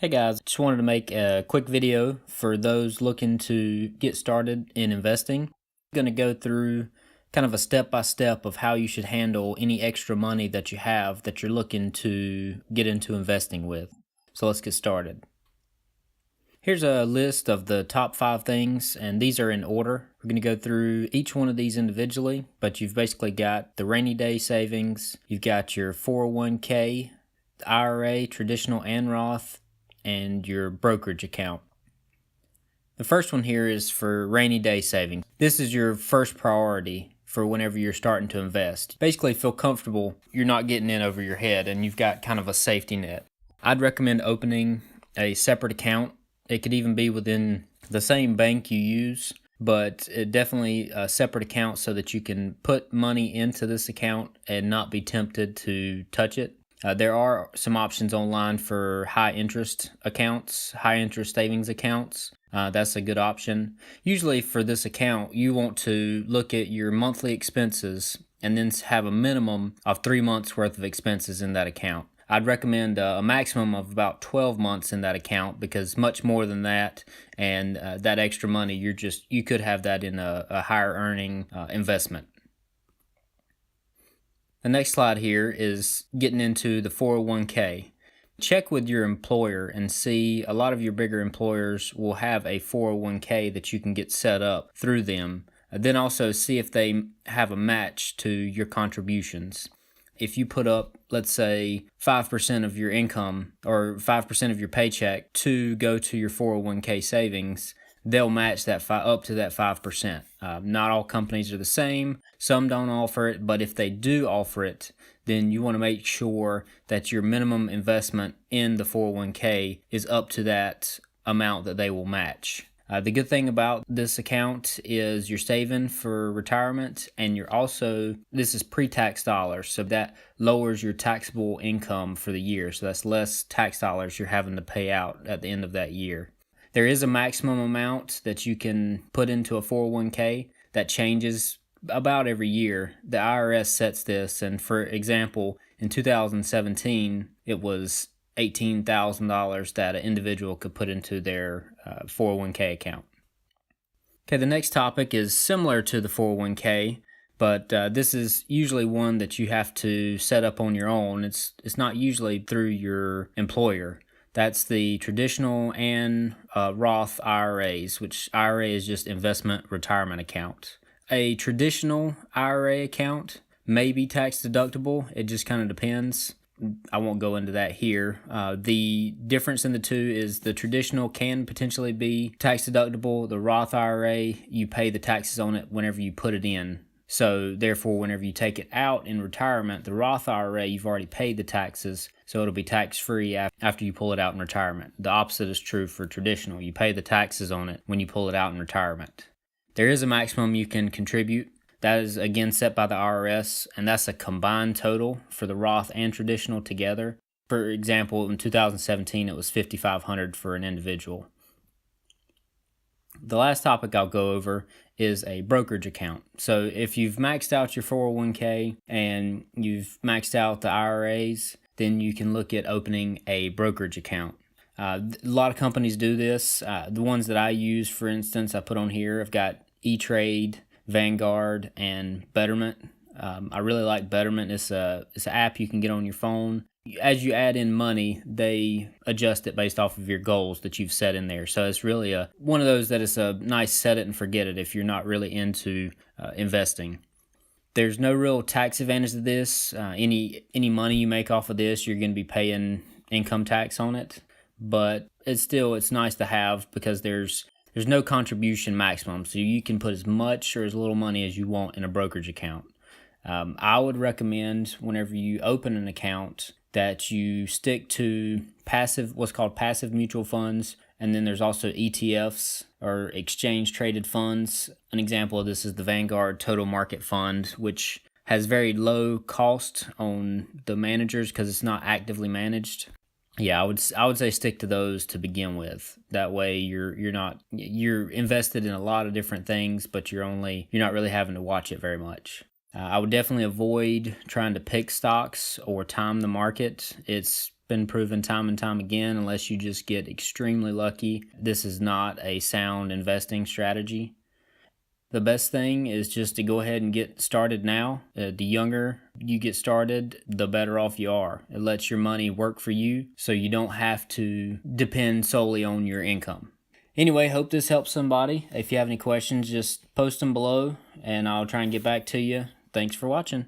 Hey guys, just wanted to make a quick video for those looking to get started in investing. I'm going to go through kind of a step-by-step of how you should handle any extra money that you have that you're looking to get into investing with. So let's get started. Here's a list of the top 5 things, and these are in order. We're going to go through each one of these individually, but you've basically got the rainy day savings, you've got your 401k, the IRA, traditional and Roth, and your brokerage account. The first one here is for rainy day savings. This is your first priority for whenever you're starting to invest. Basically, feel comfortable you're not getting in over your head and you've got kind of a safety net. I'd recommend opening a separate account. It could even be within the same bank you use, but definitely a separate account so that you can put money into this account and not be tempted to touch it. There are some options online for high interest accounts, high interest savings accounts. That's a good option. Usually for this account, you want to look at your monthly expenses and then have a minimum of 3 months worth of expenses in that account. I'd recommend a maximum of about 12 months in that account, because much more than that and that extra money, you could have that in a higher earning investment. The next slide here is getting into the 401k. Check with your employer and see, a lot of your bigger employers will have a 401k that you can get set up through them. Then also see if they have a match to your contributions. If you put up, let's say, 5% of your income or 5% of your paycheck to go to your 401k savings, they'll match that up to that 5%. Not all companies are the same. Some don't offer it, but if they do offer it, then you want to make sure that your minimum investment in the 401k is up to that amount that they will match. The good thing about this account is you're saving for retirement, and this is pre-tax dollars, so that lowers your taxable income for the year. So that's less tax dollars you're having to pay out at the end of that year. There is a maximum amount that you can put into a 401k that changes about every year. The IRS sets this, and for example, in 2017, it was $18,000 that an individual could put into their 401k account. Okay, the next topic is similar to the 401k, but this is usually one that you have to set up on your own. It's not usually through your employer. That's the traditional and Roth IRAs, which IRA is just investment retirement account. A traditional IRA account may be tax deductible. It just kind of depends. I won't go into that here. The difference in the two is the traditional can potentially be tax deductible. The Roth IRA, you pay the taxes on it whenever you put it in. So therefore, whenever you take it out in retirement, the Roth IRA, you've already paid the taxes, so it'll be tax-free after you pull it out in retirement. The opposite is true for traditional. You pay the taxes on it when you pull it out in retirement. There is a maximum you can contribute. That is, again, set by the IRS, and that's a combined total for the Roth and traditional together. For example, in 2017, it was $5,500 for an individual. The last topic I'll go over is a brokerage account. So if you've maxed out your 401k and you've maxed out the IRAs, then you can look at opening a brokerage account. A lot of companies do this. The ones that I use, for instance, I put on here, I've got E-Trade, Vanguard, and Betterment. I really like Betterment. It's an app you can get on your phone. As you add in money, they adjust it based off of your goals that you've set in there. So it's really one of those that is a nice set it and forget it if you're not really into investing. There's no real tax advantage to this. Any money you make off of this, you're going to be paying income tax on it. But it's nice to have, because there's no contribution maximum, so you can put as much or as little money as you want in a brokerage account. I would recommend, whenever you open an account, that you stick to what's called passive mutual funds, and then there's also ETFs, or exchange traded funds. An example of this is the Vanguard Total Market Fund, which has very low cost on the managers because it's not actively managed. Yeah, I would say stick to those to begin with. That way you're invested in a lot of different things, but you're not really having to watch it very much. I would definitely avoid trying to pick stocks or time the market. It's been proven time and time again, unless you just get extremely lucky, this is not a sound investing strategy. The best thing is just to go ahead and get started now. The younger you get started, the better off you are. It lets your money work for you, so you don't have to depend solely on your income. Anyway, hope this helps somebody. If you have any questions, just post them below, and I'll try and get back to you. Thanks for watching.